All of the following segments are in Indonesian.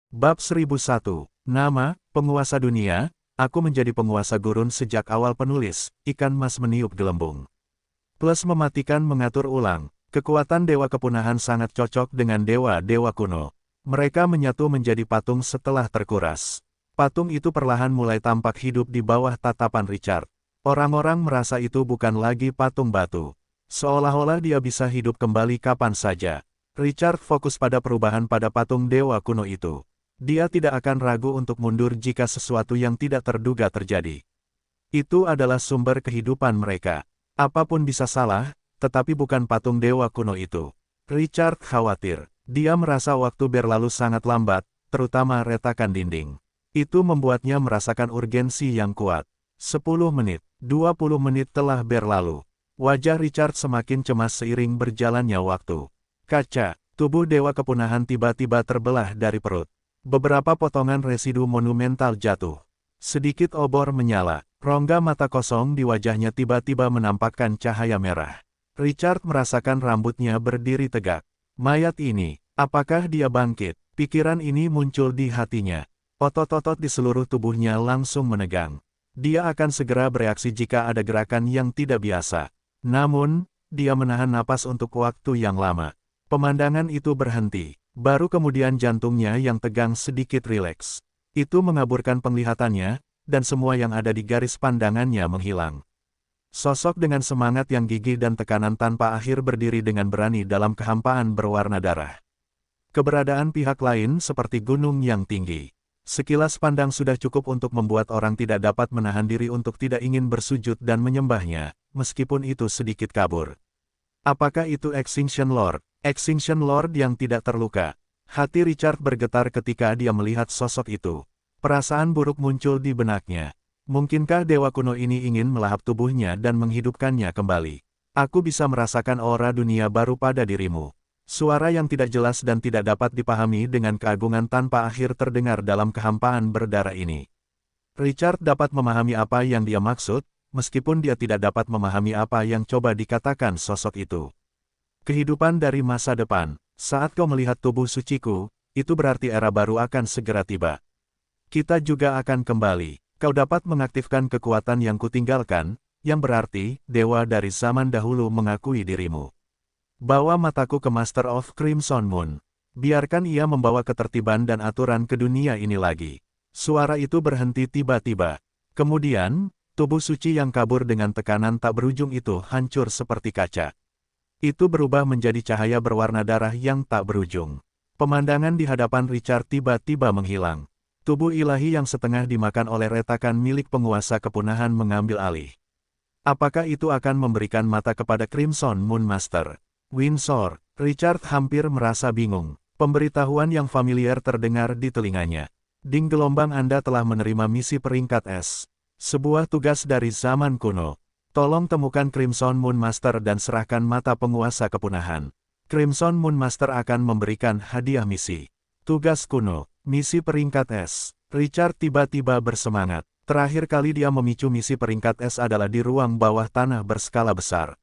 Bab 1001. Nama, penguasa dunia, aku menjadi penguasa gurun sejak awal penulis, ikan mas meniup gelembung. Plus mematikan mengatur ulang, kekuatan dewa kepunahan sangat cocok dengan dewa-dewa kuno. Mereka menyatu menjadi patung setelah terkuras. Patung itu perlahan mulai tampak hidup di bawah tatapan Richard. Orang-orang merasa itu bukan lagi patung batu. Seolah-olah dia bisa hidup kembali kapan saja. Richard fokus pada perubahan pada patung dewa kuno itu. Dia tidak akan ragu untuk mundur jika sesuatu yang tidak terduga terjadi. Itu adalah sumber kehidupan mereka. Apapun bisa salah, tetapi bukan patung dewa kuno itu. Richard khawatir. Dia merasa waktu berlalu sangat lambat, terutama retakan dinding. Itu membuatnya merasakan urgensi yang kuat. 10 menit, 20 menit telah berlalu. Wajah Richard semakin cemas seiring berjalannya waktu. Kaca, tubuh dewa kepunahan tiba-tiba terbelah dari perut. Beberapa potongan residu monumental jatuh. Sedikit obor menyala, rongga mata kosong di wajahnya tiba-tiba menampakkan cahaya merah. Richard merasakan rambutnya berdiri tegak. Mayat ini, apakah dia bangkit? Pikiran ini muncul di hatinya. Otot-otot di seluruh tubuhnya langsung menegang. Dia akan segera bereaksi jika ada gerakan yang tidak biasa. Namun, dia menahan napas untuk waktu yang lama. Pemandangan itu berhenti. Baru kemudian jantungnya yang tegang sedikit rileks. Itu mengaburkan penglihatannya, dan semua yang ada di garis pandangannya menghilang. Sosok dengan semangat yang gigih dan tekanan tanpa akhir berdiri dengan berani dalam kehampaan berwarna darah. Keberadaan pihak lain seperti gunung yang tinggi. Sekilas pandang sudah cukup untuk membuat orang tidak dapat menahan diri untuk tidak ingin bersujud dan menyembahnya, meskipun itu sedikit kabur. Apakah itu Extinction Lord? Extinction Lord yang tidak terluka. Hati Richard bergetar ketika dia melihat sosok itu. Perasaan buruk muncul di benaknya. Mungkinkah dewa kuno ini ingin melahap tubuhnya dan menghidupkannya kembali? Aku bisa merasakan aura dunia baru pada dirimu. Suara yang tidak jelas dan tidak dapat dipahami dengan keagungan tanpa akhir terdengar dalam kehampaan berdarah ini. Richard dapat memahami apa yang dia maksud, meskipun dia tidak dapat memahami apa yang coba dikatakan sosok itu. Kehidupan dari masa depan, saat kau melihat tubuh suciku, itu berarti era baru akan segera tiba. Kita juga akan kembali, kau dapat mengaktifkan kekuatan yang kutinggalkan, yang berarti, dewa dari zaman dahulu mengakui dirimu. Bawa mataku ke Master of Crimson Moon. Biarkan ia membawa ketertiban dan aturan ke dunia ini lagi. Suara itu berhenti tiba-tiba. Kemudian, tubuh suci yang kabur dengan tekanan tak berujung itu hancur seperti kaca. Itu berubah menjadi cahaya berwarna darah yang tak berujung. Pemandangan di hadapan Richard tiba-tiba menghilang. Tubuh ilahi yang setengah dimakan oleh retakan milik penguasa kepunahan mengambil alih. Apakah itu akan memberikan mata kepada Crimson Moon Master? Windsor, Richard hampir merasa bingung. Pemberitahuan yang familiar terdengar di telinganya. Ding gelombang Anda telah menerima misi peringkat S. Sebuah tugas dari zaman kuno. Tolong temukan Crimson Moon Master dan serahkan mata penguasa kepunahan. Crimson Moon Master akan memberikan hadiah misi. Tugas kuno, misi peringkat S. Richard tiba-tiba bersemangat. Terakhir kali dia memicu misi peringkat S adalah di ruang bawah tanah berskala besar.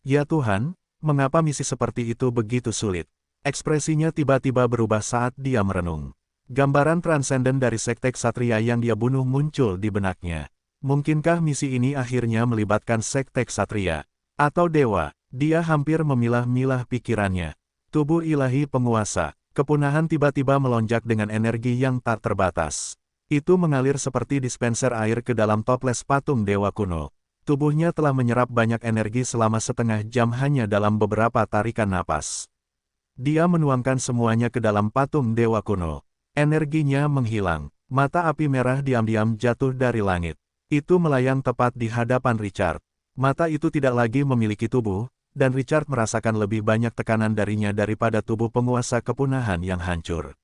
Ya Tuhan, mengapa misi seperti itu begitu sulit? Ekspresinya tiba-tiba berubah saat dia merenung. Gambaran transenden dari sekte Ksatria yang dia bunuh muncul di benaknya. Mungkinkah misi ini akhirnya melibatkan sekte Ksatria? Atau dewa? Dia hampir memilah-milah pikirannya. Tubuh ilahi penguasa, kepunahan tiba-tiba melonjak dengan energi yang tak terbatas. Itu mengalir seperti dispenser air ke dalam toples patung dewa kuno. Tubuhnya telah menyerap banyak energi selama setengah jam hanya dalam beberapa tarikan napas. Dia menuangkan semuanya ke dalam patung dewa kuno. Energinya menghilang. Mata api merah diam-diam jatuh dari langit. Itu melayang tepat di hadapan Richard. Mata itu tidak lagi memiliki tubuh, dan Richard merasakan lebih banyak tekanan darinya daripada tubuh penguasa kepunahan yang hancur.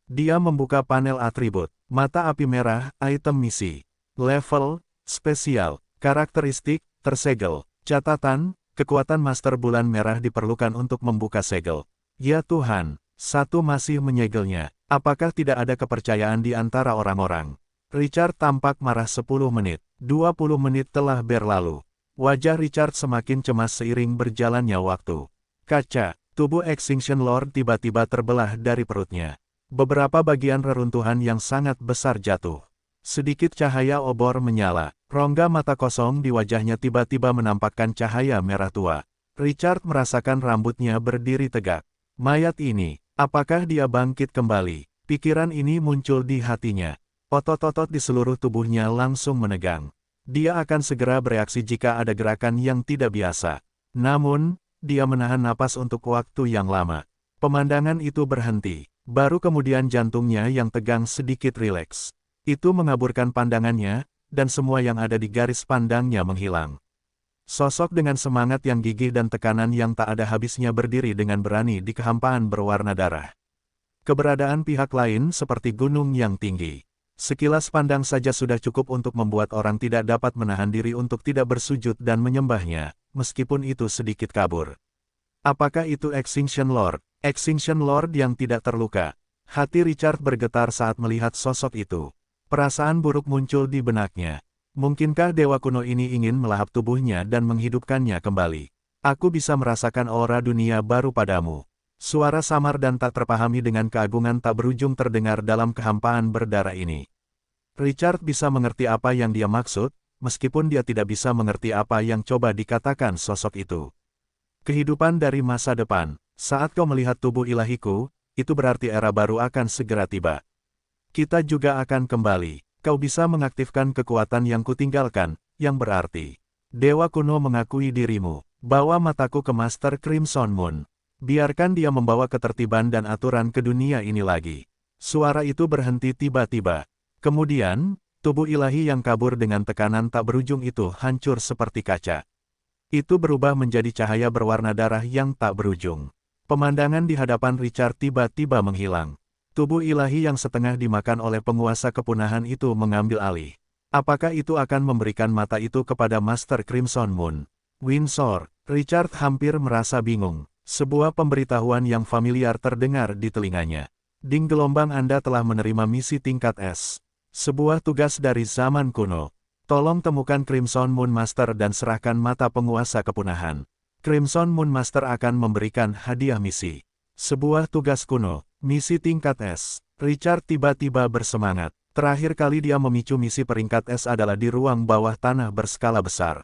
Dia membuka panel atribut. Mata api merah, item misi. Level, spesial, karakteristik, tersegel. Catatan, kekuatan Master Bulan Merah diperlukan untuk membuka segel. Ya Tuhan, satu masih menyegelnya. Apakah tidak ada kepercayaan di antara orang-orang? Richard tampak marah 10 menit. 20 menit telah berlalu. Wajah Richard semakin cemas seiring berjalannya waktu. Kaca, tubuh Extinction Lord tiba-tiba terbelah dari perutnya. Beberapa bagian reruntuhan yang sangat besar jatuh. Sedikit cahaya obor menyala. Rongga mata kosong di wajahnya tiba-tiba menampakkan cahaya merah tua. Richard merasakan rambutnya berdiri tegak. Mayat ini, apakah dia bangkit kembali? Pikiran ini muncul di hatinya. Otot-otot di seluruh tubuhnya langsung menegang. Dia akan segera bereaksi jika ada gerakan yang tidak biasa. Namun, dia menahan napas untuk waktu yang lama. Pemandangan itu berhenti. Baru kemudian jantungnya yang tegang sedikit rileks. Itu mengaburkan pandangannya, dan semua yang ada di garis pandangnya menghilang. Sosok dengan semangat yang gigih dan tekanan yang tak ada habisnya berdiri dengan berani di kehampaan berwarna darah. Keberadaan pihak lain seperti gunung yang tinggi. Sekilas pandang saja sudah cukup untuk membuat orang tidak dapat menahan diri untuk tidak bersujud dan menyembahnya, meskipun itu sedikit kabur. Apakah itu Extinction Lord? Extinction Lord yang tidak terluka. Hati Richard bergetar saat melihat sosok itu. Perasaan buruk muncul di benaknya. Mungkinkah dewa kuno ini ingin melahap tubuhnya dan menghidupkannya kembali? Aku bisa merasakan aura dunia baru padamu. Suara samar dan tak terpahami dengan keagungan tak berujung terdengar dalam kehampaan berdarah ini. Richard bisa mengerti apa yang dia maksud, meskipun dia tidak bisa mengerti apa yang coba dikatakan sosok itu. Kehidupan dari masa depan. Saat kau melihat tubuh ilahiku, itu berarti era baru akan segera tiba. Kita juga akan kembali. Kau bisa mengaktifkan kekuatan yang kutinggalkan, yang berarti dewa kuno mengakui dirimu. Bawa mataku ke Master Crimson Moon. Biarkan dia membawa ketertiban dan aturan ke dunia ini lagi. Suara itu berhenti tiba-tiba. Kemudian, tubuh ilahi yang kabur dengan tekanan tak berujung itu hancur seperti kaca. Itu berubah menjadi cahaya berwarna darah yang tak berujung. Pemandangan di hadapan Richard tiba-tiba menghilang. Tubuh ilahi yang setengah dimakan oleh penguasa kepunahan itu mengambil alih. Apakah itu akan memberikan mata itu kepada Master Crimson Moon? Windsor, Richard hampir merasa bingung. Sebuah pemberitahuan yang familiar terdengar di telinganya. Ding gelombang Anda telah menerima misi tingkat S. Sebuah tugas dari zaman kuno. Tolong temukan Crimson Moon Master dan serahkan mata penguasa kepunahan. Crimson Moon Master akan memberikan hadiah misi. Sebuah tugas kuno, misi tingkat S. Richard tiba-tiba bersemangat. Terakhir kali dia memicu misi peringkat S adalah di ruang bawah tanah berskala besar.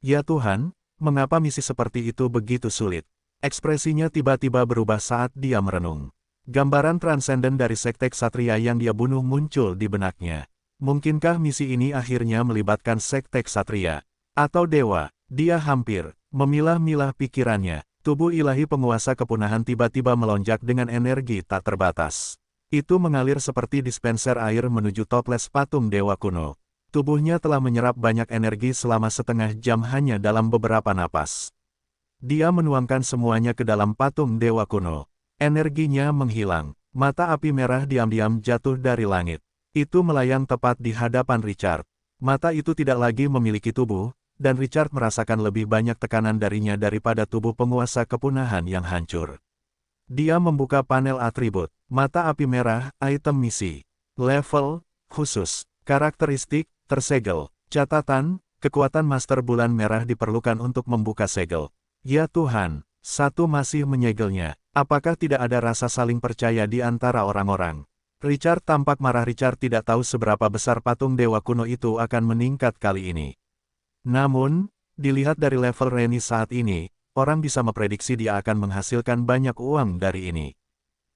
Ya Tuhan, mengapa misi seperti itu begitu sulit? Ekspresinya tiba-tiba berubah saat dia merenung. Gambaran transenden dari sekte ksatria yang dia bunuh muncul di benaknya. Mungkinkah misi ini akhirnya melibatkan sekte ksatria? Atau dewa? Dia hampir memilah-milah pikirannya. Tubuh ilahi penguasa kepunahan tiba-tiba melonjak dengan energi tak terbatas. Itu mengalir seperti dispenser air menuju toples patung dewa kuno. Tubuhnya telah menyerap banyak energi selama setengah jam hanya dalam beberapa napas. Dia menuangkan semuanya ke dalam patung dewa kuno. Energinya menghilang. Mata api merah diam-diam jatuh dari langit. Itu melayang tepat di hadapan Richard. Mata itu tidak lagi memiliki tubuh, dan Richard merasakan lebih banyak tekanan darinya daripada tubuh penguasa kepunahan yang hancur. Dia membuka panel atribut. Mata api merah, item misi. Level, khusus. Karakteristik, tersegel. Catatan, kekuatan Master Bulan Merah diperlukan untuk membuka segel. Ya Tuhan, satu masih menyegelnya. Apakah tidak ada rasa saling percaya di antara orang-orang? Richard tampak marah. Richard tidak tahu seberapa besar patung dewa kuno itu akan meningkat kali ini. Namun, dilihat dari level Reni saat ini, orang bisa memprediksi dia akan menghasilkan banyak uang dari ini.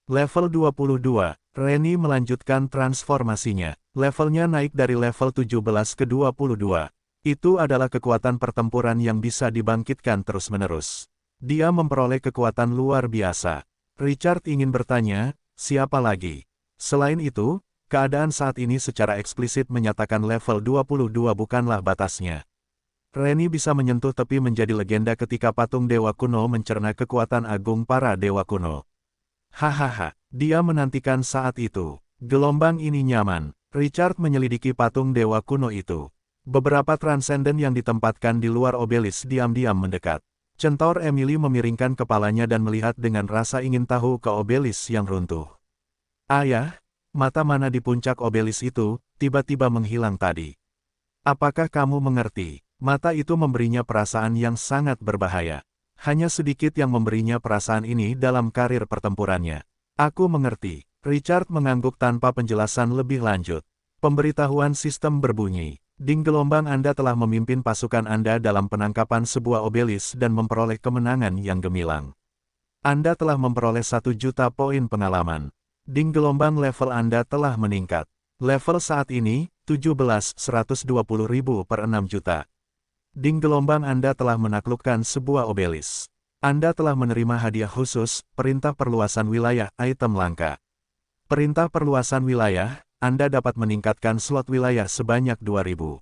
Level 22, Reni melanjutkan transformasinya. Levelnya naik dari level 17 ke 22. Itu adalah kekuatan pertempuran yang bisa dibangkitkan terus-menerus. Dia memperoleh kekuatan luar biasa. Richard ingin bertanya, siapa lagi? Selain itu, keadaan saat ini secara eksplisit menyatakan level 22 bukanlah batasnya. Reni bisa menyentuh tepi menjadi legenda ketika patung dewa kuno mencerna kekuatan agung para dewa kuno. Hahaha, dia menantikan saat itu. Gelombang ini nyaman. Richard menyelidiki patung dewa kuno itu. Beberapa transenden yang ditempatkan di luar obelis diam-diam mendekat. Centaur Emily memiringkan kepalanya dan melihat dengan rasa ingin tahu ke obelis yang runtuh. Ayah, mata mana di puncak obelis itu, tiba-tiba menghilang tadi. Apakah kamu mengerti? Mata itu memberinya perasaan yang sangat berbahaya. Hanya sedikit yang memberinya perasaan ini dalam karir pertempurannya. Aku mengerti. Richard mengangguk tanpa penjelasan lebih lanjut. Pemberitahuan sistem berbunyi. Ding gelombang Anda telah memimpin pasukan Anda dalam penangkapan sebuah obelis dan memperoleh kemenangan yang gemilang. Anda telah memperoleh 1.000.000 poin pengalaman. Ding gelombang level Anda telah meningkat. Level saat ini, 17.120.000 per 6 juta. Ding gelombang Anda telah menaklukkan sebuah obelis. Anda telah menerima hadiah khusus, perintah perluasan wilayah, item langka. Perintah perluasan wilayah, Anda dapat meningkatkan slot wilayah sebanyak 2.000.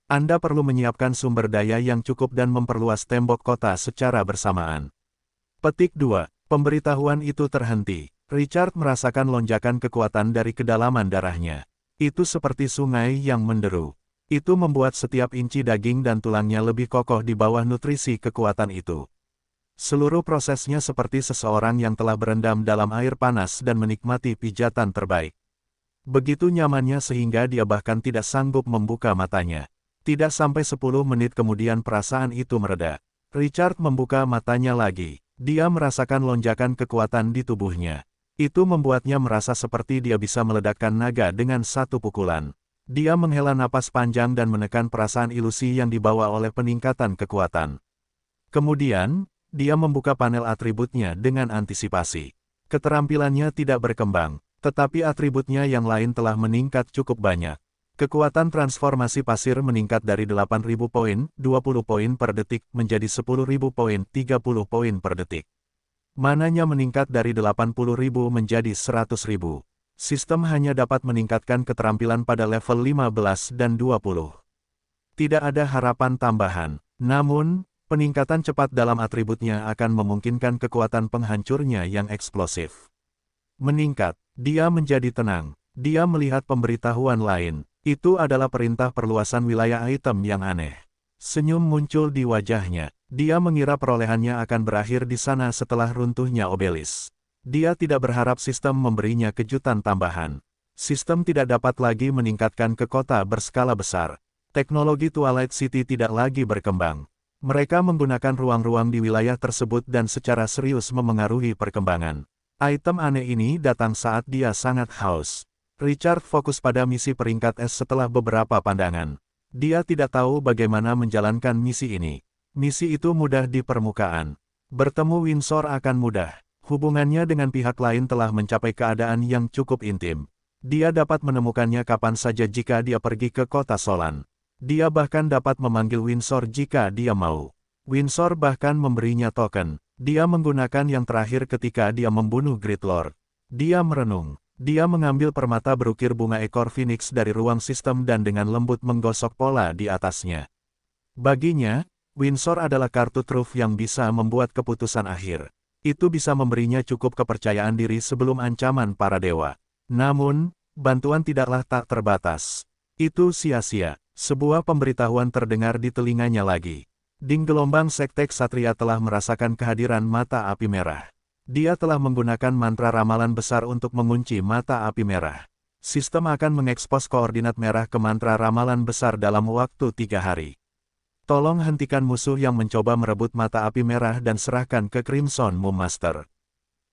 Anda perlu menyiapkan sumber daya yang cukup dan memperluas tembok kota secara bersamaan. Petik 2. Pemberitahuan itu terhenti. Richard merasakan lonjakan kekuatan dari kedalaman darahnya. Itu seperti sungai yang menderu. Itu membuat setiap inci daging dan tulangnya lebih kokoh di bawah nutrisi kekuatan itu. Seluruh prosesnya seperti seseorang yang telah berendam dalam air panas dan menikmati pijatan terbaik. Begitu nyamannya sehingga dia bahkan tidak sanggup membuka matanya. Tidak sampai 10 menit kemudian perasaan itu mereda. Richard membuka matanya lagi. Dia merasakan lonjakan kekuatan di tubuhnya. Itu membuatnya merasa seperti dia bisa meledakkan naga dengan satu pukulan. Dia menghela napas panjang dan menekan perasaan ilusi yang dibawa oleh peningkatan kekuatan. Kemudian, dia membuka panel atributnya dengan antisipasi. Keterampilannya tidak berkembang, tetapi atributnya yang lain telah meningkat cukup banyak. Kekuatan transformasi pasir meningkat dari 8.000 poin, 20 poin per detik, menjadi 10.000 poin, 30 poin per detik. Mananya meningkat dari 80.000 menjadi 100.000. Sistem hanya dapat meningkatkan keterampilan pada level 15 dan 20. Tidak ada harapan tambahan. Namun, peningkatan cepat dalam atributnya akan memungkinkan kekuatan penghancurnya yang eksplosif. Meningkat, dia menjadi tenang. Dia melihat pemberitahuan lain. Itu adalah perintah perluasan wilayah item yang aneh. Senyum muncul di wajahnya. Dia mengira perolehannya akan berakhir di sana setelah runtuhnya obelis. Dia tidak berharap sistem memberinya kejutan tambahan. Sistem tidak dapat lagi meningkatkan ke kota berskala besar. Teknologi Twilight City tidak lagi berkembang. Mereka menggunakan ruang-ruang di wilayah tersebut dan secara serius memengaruhi perkembangan. Item aneh ini datang saat dia sangat haus. Richard fokus pada misi peringkat S setelah beberapa pandangan. Dia tidak tahu bagaimana menjalankan misi ini. Misi itu mudah di permukaan. Bertemu Windsor akan mudah. Hubungannya dengan pihak lain telah mencapai keadaan yang cukup intim. Dia dapat menemukannya kapan saja jika dia pergi ke kota Solan. Dia bahkan dapat memanggil Windsor jika dia mau. Windsor bahkan memberinya token. Dia menggunakan yang terakhir ketika dia membunuh Great Lord. Dia merenung. Dia mengambil permata berukir bunga ekor Phoenix dari ruang sistem dan dengan lembut menggosok pola di atasnya. Baginya, Windsor adalah kartu truf yang bisa membuat keputusan akhir. Itu bisa memberinya cukup kepercayaan diri sebelum ancaman para dewa. Namun, bantuan tidaklah tak terbatas. Itu sia-sia. Sebuah pemberitahuan terdengar di telinganya lagi. Ding gelombang sekte Ksatria telah merasakan kehadiran mata api merah. Dia telah menggunakan mantra ramalan besar untuk mengunci mata api merah. Sistem akan mengekspos koordinat merah ke mantra ramalan besar dalam waktu 3 hari. Tolong hentikan musuh yang mencoba merebut mata api merah dan serahkan ke Crimson Moon Master.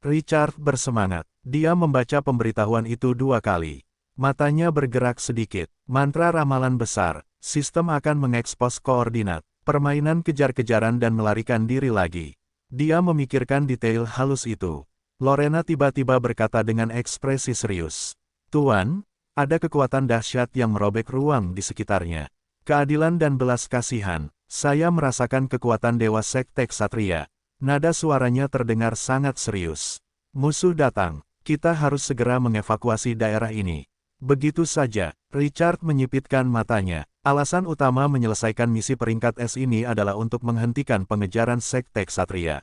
Richard bersemangat. Dia membaca pemberitahuan itu 2 kali. Matanya bergerak sedikit. Mantra ramalan besar. Sistem akan mengekspos koordinat. Permainan kejar-kejaran dan melarikan diri lagi. Dia memikirkan detail halus itu. Lorena tiba-tiba berkata dengan ekspresi serius. Tuan, ada kekuatan dahsyat yang merobek ruang di sekitarnya. Keadilan dan belas kasihan. Saya merasakan kekuatan Dewa Sekte Ksatria. Nada suaranya terdengar sangat serius. Musuh datang. Kita harus segera mengevakuasi daerah ini. Begitu saja, Richard menyipitkan matanya. Alasan utama menyelesaikan misi peringkat S ini adalah untuk menghentikan pengejaran Sekte Ksatria.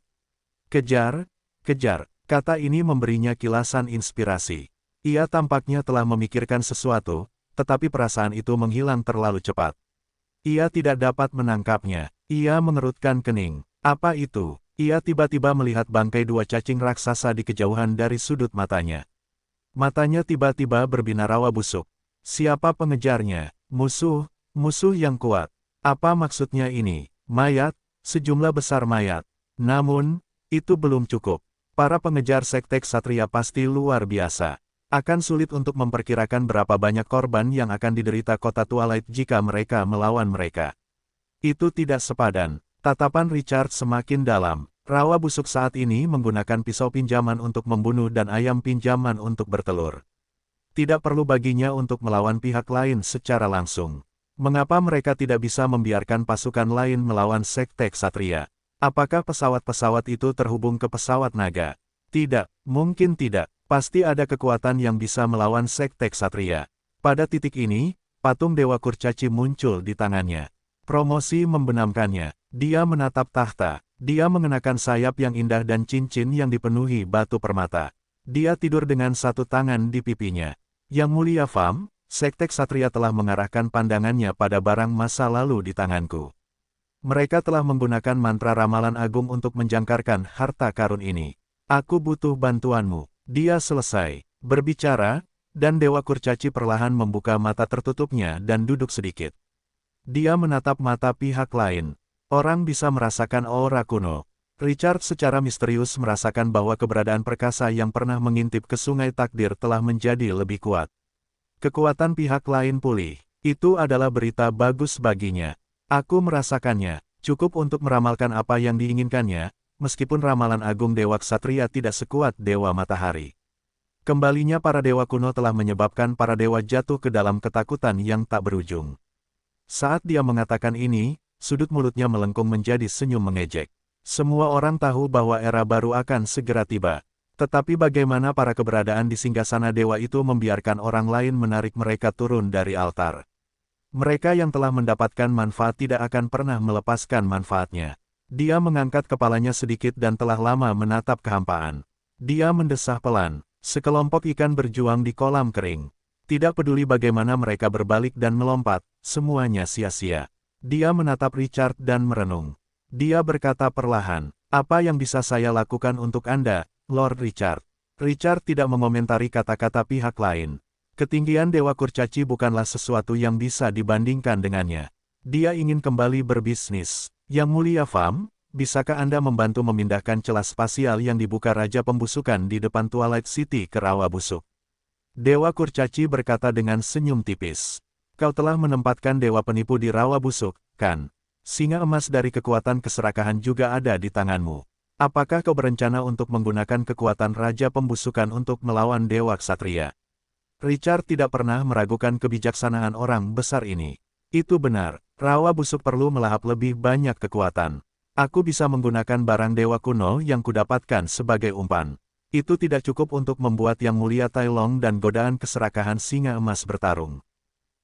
Kejar, kejar. Kata ini memberinya kilasan inspirasi. Ia tampaknya telah memikirkan sesuatu, tetapi perasaan itu menghilang terlalu cepat. Ia tidak dapat menangkapnya. Ia mengerutkan kening. Apa itu? Ia tiba-tiba melihat bangkai 2 cacing raksasa di kejauhan dari sudut matanya. Matanya tiba-tiba berbinarawa busuk. Siapa pengejarnya? Musuh, musuh yang kuat. Apa maksudnya ini? Mayat, sejumlah besar mayat. Namun, itu belum cukup. Para pengejar Sekte Ksatria pasti luar biasa. Akan sulit untuk memperkirakan berapa banyak korban yang akan diderita kota Twilight jika mereka melawan mereka. Itu tidak sepadan. Tatapan Richard semakin dalam. Rawa busuk saat ini menggunakan pisau pinjaman untuk membunuh dan ayam pinjaman untuk bertelur. Tidak perlu baginya untuk melawan pihak lain secara langsung. Mengapa mereka tidak bisa membiarkan pasukan lain melawan Sekte Ksatria? Apakah pesawat-pesawat itu terhubung ke pesawat naga? Tidak, mungkin tidak. Pasti ada kekuatan yang bisa melawan Sekte Ksatria. Pada titik ini, patung Dewa Kurcaci muncul di tangannya. Promosi membenamkannya. Dia menatap tahta. Dia mengenakan sayap yang indah dan cincin yang dipenuhi batu permata. Dia tidur dengan satu tangan di pipinya. Yang mulia Fam, Sekte Ksatria telah mengarahkan pandangannya pada barang masa lalu di tanganku. Mereka telah menggunakan mantra ramalan agung untuk menjangkarkan harta karun ini. Aku butuh bantuanmu. Dia selesai berbicara, dan Dewa Kurcaci perlahan membuka mata tertutupnya dan duduk sedikit. Dia menatap mata pihak lain. Orang bisa merasakan aura kuno. Richard secara misterius merasakan bahwa keberadaan perkasa yang pernah mengintip ke sungai takdir telah menjadi lebih kuat. Kekuatan pihak lain pulih. Itu adalah berita bagus baginya. Aku merasakannya. Cukup untuk meramalkan apa yang diinginkannya, meskipun ramalan agung Dewa Ksatria tidak sekuat Dewa Matahari. Kembalinya para dewa kuno telah menyebabkan para dewa jatuh ke dalam ketakutan yang tak berujung. Saat dia mengatakan ini, sudut mulutnya melengkung menjadi senyum mengejek. Semua orang tahu bahwa era baru akan segera tiba. Tetapi bagaimana para keberadaan di singgasana dewa itu membiarkan orang lain menarik mereka turun dari altar? Mereka yang telah mendapatkan manfaat tidak akan pernah melepaskan manfaatnya. Dia mengangkat kepalanya sedikit dan telah lama menatap kehampaan. Dia mendesah pelan. Sekelompok ikan berjuang di kolam kering. Tidak peduli bagaimana mereka berbalik dan melompat, semuanya sia-sia. Dia menatap Richard dan merenung. Dia berkata perlahan, "Apa yang bisa saya lakukan untuk Anda, Lord Richard?" Richard tidak mengomentari kata-kata pihak lain. Ketinggian Dewa Kurcaci bukanlah sesuatu yang bisa dibandingkan dengannya. Dia ingin kembali berbisnis. Yang mulia Fam, bisakah Anda membantu memindahkan celah spasial yang dibuka Raja Pembusukan di depan Twilight City ke rawa busuk? Dewa Kurcaci berkata dengan senyum tipis. Kau telah menempatkan Dewa Penipu di rawa busuk, kan? Singa emas dari kekuatan keserakahan juga ada di tanganmu. Apakah kau berencana untuk menggunakan kekuatan Raja Pembusukan untuk melawan Dewa Ksatria? Richard tidak pernah meragukan kebijaksanaan orang besar ini. Itu benar, rawa busuk perlu melahap lebih banyak kekuatan. Aku bisa menggunakan barang dewa kuno yang kudapatkan sebagai umpan. Itu tidak cukup untuk membuat Yang Mulia Tai Long dan godaan keserakahan singa emas bertarung.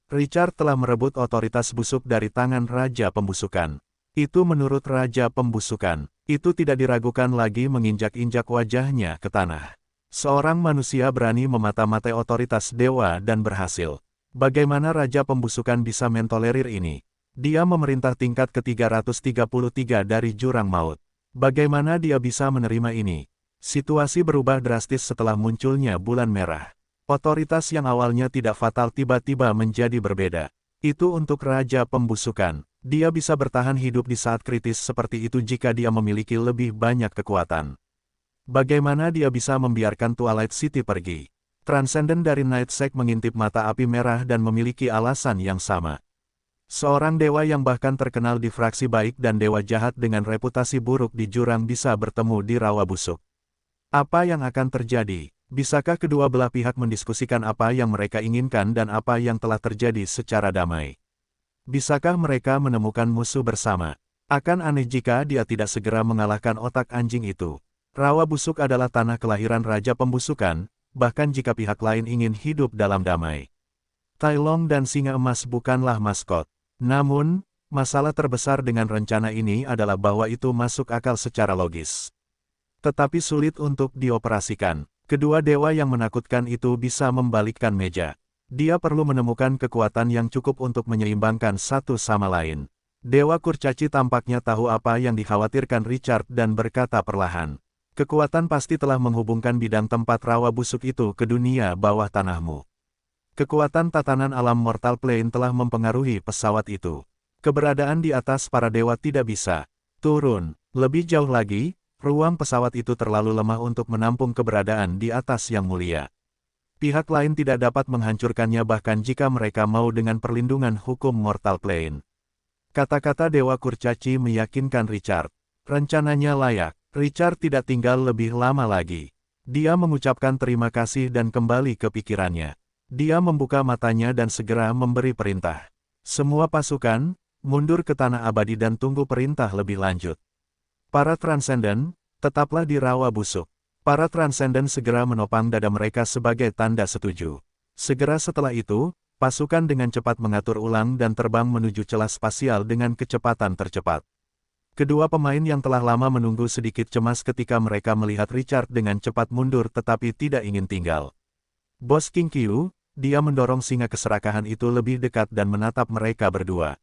Richard telah merebut otoritas busuk dari tangan Raja Pembusukan. Itu menurut Raja Pembusukan. Itu tidak diragukan lagi menginjak-injak wajahnya ke tanah. Seorang manusia berani memata-matai otoritas dewa dan berhasil. Bagaimana Raja Pembusukan bisa mentolerir ini? Dia memerintah tingkat ke-333 dari jurang maut. Bagaimana dia bisa menerima ini? Situasi berubah drastis setelah munculnya bulan merah. Otoritas yang awalnya tidak fatal tiba-tiba menjadi berbeda. Itu untuk Raja Pembusukan. Dia bisa bertahan hidup di saat kritis seperti itu jika dia memiliki lebih banyak kekuatan. Bagaimana dia bisa membiarkan Twilight City pergi? Transcendent dari Night Sect mengintip mata api merah dan memiliki alasan yang sama. Seorang dewa yang bahkan terkenal di fraksi baik dan dewa jahat dengan reputasi buruk di jurang bisa bertemu di rawa busuk. Apa yang akan terjadi? Bisakah kedua belah pihak mendiskusikan apa yang mereka inginkan dan apa yang telah terjadi secara damai? Bisakah mereka menemukan musuh bersama? Akan aneh jika dia tidak segera mengalahkan otak anjing itu. Rawa busuk adalah tanah kelahiran Raja Pembusukan, bahkan jika pihak lain ingin hidup dalam damai. Tai Long dan singa emas bukanlah maskot. Namun, masalah terbesar dengan rencana ini adalah bahwa itu masuk akal secara logis. Tetapi sulit untuk dioperasikan. Kedua dewa yang menakutkan itu bisa membalikkan meja. Dia perlu menemukan kekuatan yang cukup untuk menyeimbangkan satu sama lain. Dewa Kurcaci tampaknya tahu apa yang dikhawatirkan Richard dan berkata perlahan. Kekuatan pasti telah menghubungkan bidang tempat rawa busuk itu ke dunia bawah tanahmu. Kekuatan tatanan alam Mortal Plane telah mempengaruhi pesawat itu. Keberadaan di atas para dewa tidak bisa turun. Lebih jauh lagi, ruang pesawat itu terlalu lemah untuk menampung keberadaan di atas Yang Mulia. Pihak lain tidak dapat menghancurkannya bahkan jika mereka mau dengan perlindungan hukum Mortal Plane. Kata-kata Dewa Kurcaci meyakinkan Richard. Rencananya layak. Richard tidak tinggal lebih lama lagi. Dia mengucapkan terima kasih dan kembali ke pikirannya. Dia membuka matanya dan segera memberi perintah. Semua pasukan, mundur ke Tanah Abadi dan tunggu perintah lebih lanjut. Para Transcendent, tetaplah di rawa busuk. Para Transcendent segera menopang dada mereka sebagai tanda setuju. Segera setelah itu, pasukan dengan cepat mengatur ulang dan terbang menuju celah spasial dengan kecepatan tercepat. Kedua pemain yang telah lama menunggu sedikit cemas ketika mereka melihat Richard dengan cepat mundur tetapi tidak ingin tinggal. Bos King Qiu, dia mendorong singa keserakahan itu lebih dekat dan menatap mereka berdua.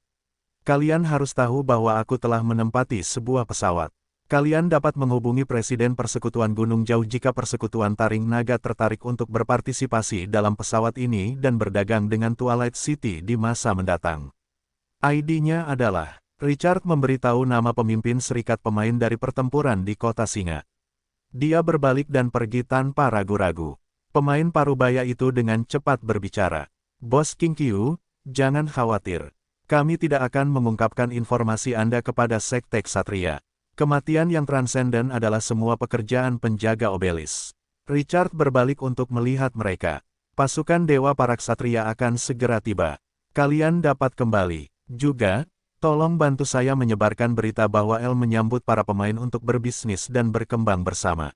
Kalian harus tahu bahwa aku telah menempati sebuah pesawat. Kalian dapat menghubungi Presiden Persekutuan Gunung Jauh jika Persekutuan Taring Naga tertarik untuk berpartisipasi dalam pesawat ini dan berdagang dengan Twilight City di masa mendatang. ID-nya adalah, Richard memberitahu nama pemimpin serikat pemain dari pertempuran di Kota Singa. Dia berbalik dan pergi tanpa ragu-ragu. Pemain parubaya itu dengan cepat berbicara. Bos King Qiu, jangan khawatir. Kami tidak akan mengungkapkan informasi Anda kepada Sekte Ksatria. Kematian yang transenden adalah semua pekerjaan penjaga obelis. Richard berbalik untuk melihat mereka. Pasukan Dewa para Ksatria akan segera tiba. Kalian dapat kembali. Juga, tolong bantu saya menyebarkan berita bahwa El menyambut para pemain untuk berbisnis dan berkembang bersama.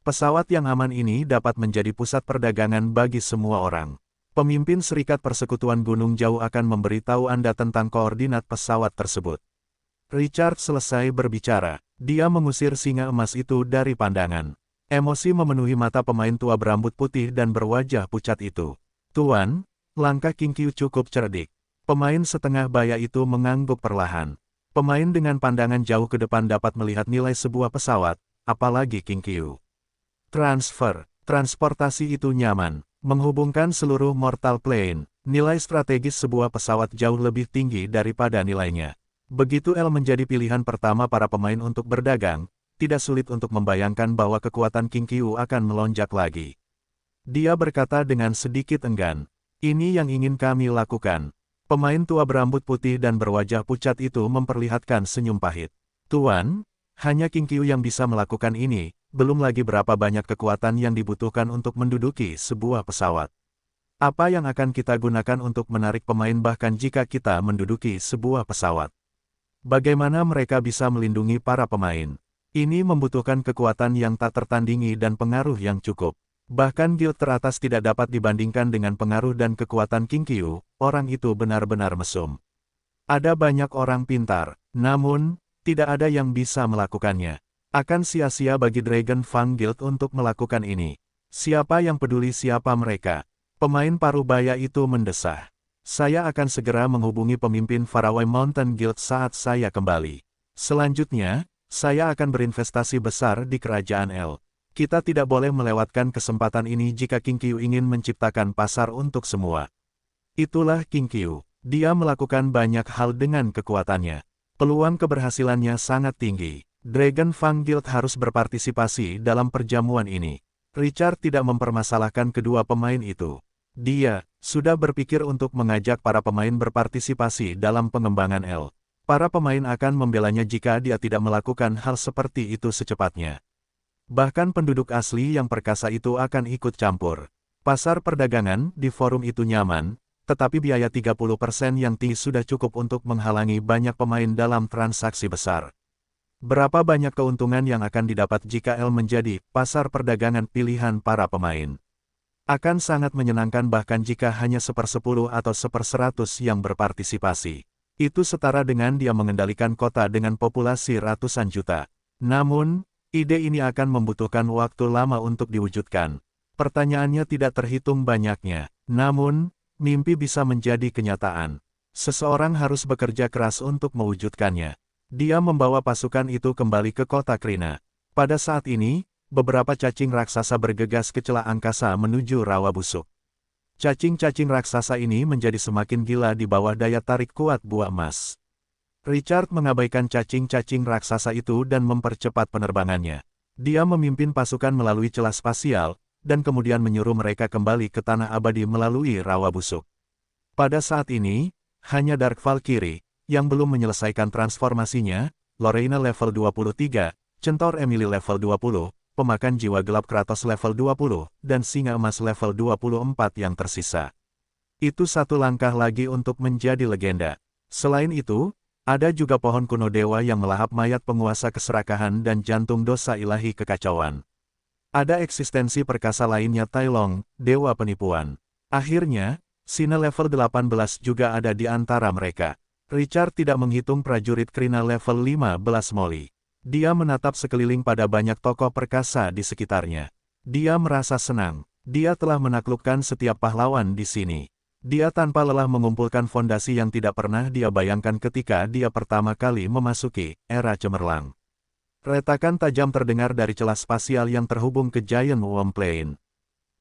Pesawat yang aman ini dapat menjadi pusat perdagangan bagi semua orang. Pemimpin Serikat Persekutuan Gunung Jauh akan memberitahu Anda tentang koordinat pesawat tersebut. Richard selesai berbicara. Dia mengusir singa emas itu dari pandangan. Emosi memenuhi mata pemain tua berambut putih dan berwajah pucat itu. Tuan, langkah King Qiu cukup cerdik. Pemain setengah baya itu mengangguk perlahan. Pemain dengan pandangan jauh ke depan dapat melihat nilai sebuah pesawat, apalagi King Qiu. Transportasi itu nyaman, menghubungkan seluruh Mortal Plane. Nilai strategis sebuah pesawat jauh lebih tinggi daripada nilainya. Begitu El menjadi pilihan pertama para pemain untuk berdagang, tidak sulit untuk membayangkan bahwa kekuatan King Qiu akan melonjak lagi. Dia berkata dengan sedikit enggan, "Ini yang ingin kami lakukan." Pemain tua berambut putih dan berwajah pucat itu memperlihatkan senyum pahit. "Tuan, hanya King Qiu yang bisa melakukan ini, belum lagi berapa banyak kekuatan yang dibutuhkan untuk menduduki sebuah pesawat. Apa yang akan kita gunakan untuk menarik pemain bahkan jika kita menduduki sebuah pesawat? Bagaimana mereka bisa melindungi para pemain? Ini membutuhkan kekuatan yang tak tertandingi dan pengaruh yang cukup. Bahkan guild teratas tidak dapat dibandingkan dengan pengaruh dan kekuatan King Qiu." Orang itu benar-benar mesum. Ada banyak orang pintar, namun, tidak ada yang bisa melakukannya. Akan sia-sia bagi Dragon Fang Guild untuk melakukan ini. Siapa yang peduli siapa mereka? Pemain parubaya itu mendesah. Saya akan segera menghubungi pemimpin Faraway Mountain Guild saat saya kembali. Selanjutnya, saya akan berinvestasi besar di Kerajaan El. Kita tidak boleh melewatkan kesempatan ini jika King Qiu ingin menciptakan pasar untuk semua. Itulah King Qiu. Dia melakukan banyak hal dengan kekuatannya. Peluang keberhasilannya sangat tinggi. Dragon Fang Guild harus berpartisipasi dalam perjamuan ini. Richard tidak mempermasalahkan kedua pemain itu. Dia sudah berpikir untuk mengajak para pemain berpartisipasi dalam pengembangan El. Para pemain akan membelanya jika dia tidak melakukan hal seperti itu secepatnya. Bahkan penduduk asli yang perkasa itu akan ikut campur. Pasar perdagangan di forum itu nyaman, tetapi biaya 30% yang tinggi sudah cukup untuk menghalangi banyak pemain dalam transaksi besar. Berapa banyak keuntungan yang akan didapat jika El menjadi pasar perdagangan pilihan para pemain? Akan sangat menyenangkan bahkan jika hanya 1/10 atau 1/100 yang berpartisipasi. Itu setara dengan dia mengendalikan kota dengan populasi ratusan juta. Namun, ide ini akan membutuhkan waktu lama untuk diwujudkan. Pertanyaannya tidak terhitung banyaknya. Namun, mimpi bisa menjadi kenyataan. Seseorang harus bekerja keras untuk mewujudkannya. Dia membawa pasukan itu kembali ke kota Krina. Pada saat ini, beberapa cacing raksasa bergegas ke celah angkasa menuju rawa busuk. Cacing-cacing raksasa ini menjadi semakin gila di bawah daya tarik kuat buah emas. Richard mengabaikan cacing-cacing raksasa itu dan mempercepat penerbangannya. Dia memimpin pasukan melalui celah spasial, dan kemudian menyuruh mereka kembali ke tanah abadi melalui rawa busuk. Pada saat ini, hanya Dark Valkyrie, yang belum menyelesaikan transformasinya, Lorena level 23, Centaur Emily level 20, pemakan jiwa gelap Kratos level 20, dan singa emas level 24 yang tersisa. Itu satu langkah lagi untuk menjadi legenda. Selain itu, ada juga pohon kuno dewa yang melahap mayat penguasa keserakahan dan jantung dosa ilahi kekacauan. Ada eksistensi perkasa lainnya Tai Long, dewa penipuan. Akhirnya, Sina level 18 juga ada di antara mereka. Richard tidak menghitung prajurit Krina level 15 Molly. Dia menatap sekeliling pada banyak tokoh perkasa di sekitarnya. Dia merasa senang. Dia telah menaklukkan setiap pahlawan di sini. Dia tanpa lelah mengumpulkan fondasi yang tidak pernah dia bayangkan ketika dia pertama kali memasuki era cemerlang. Retakan tajam terdengar dari celah spasial yang terhubung ke Giant Worm Plane.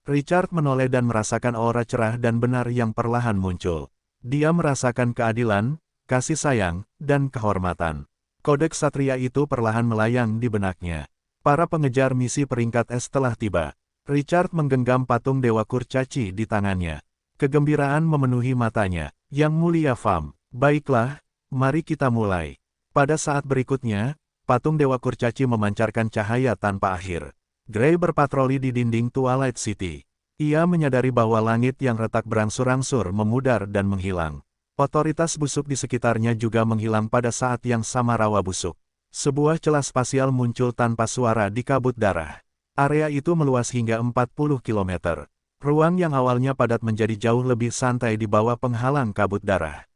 Richard menoleh dan merasakan aura cerah dan benar yang perlahan muncul. Dia merasakan keadilan, kasih sayang, dan kehormatan. Kode ksatria itu perlahan melayang di benaknya. Para pengejar misi peringkat S telah tiba. Richard menggenggam patung Dewa Kurcaci di tangannya. Kegembiraan memenuhi matanya. Yang mulia Fam, baiklah, mari kita mulai. Pada saat berikutnya, patung Dewa Kurcaci memancarkan cahaya tanpa akhir. Gray berpatroli di dinding Twilight City. Ia menyadari bahwa langit yang retak berangsur-angsur memudar dan menghilang. Otoritas busuk di sekitarnya juga menghilang pada saat yang sama rawa busuk. Sebuah celah spasial muncul tanpa suara di kabut darah. Area itu meluas hingga 40 km. Ruang yang awalnya padat menjadi jauh lebih santai di bawah penghalang kabut darah.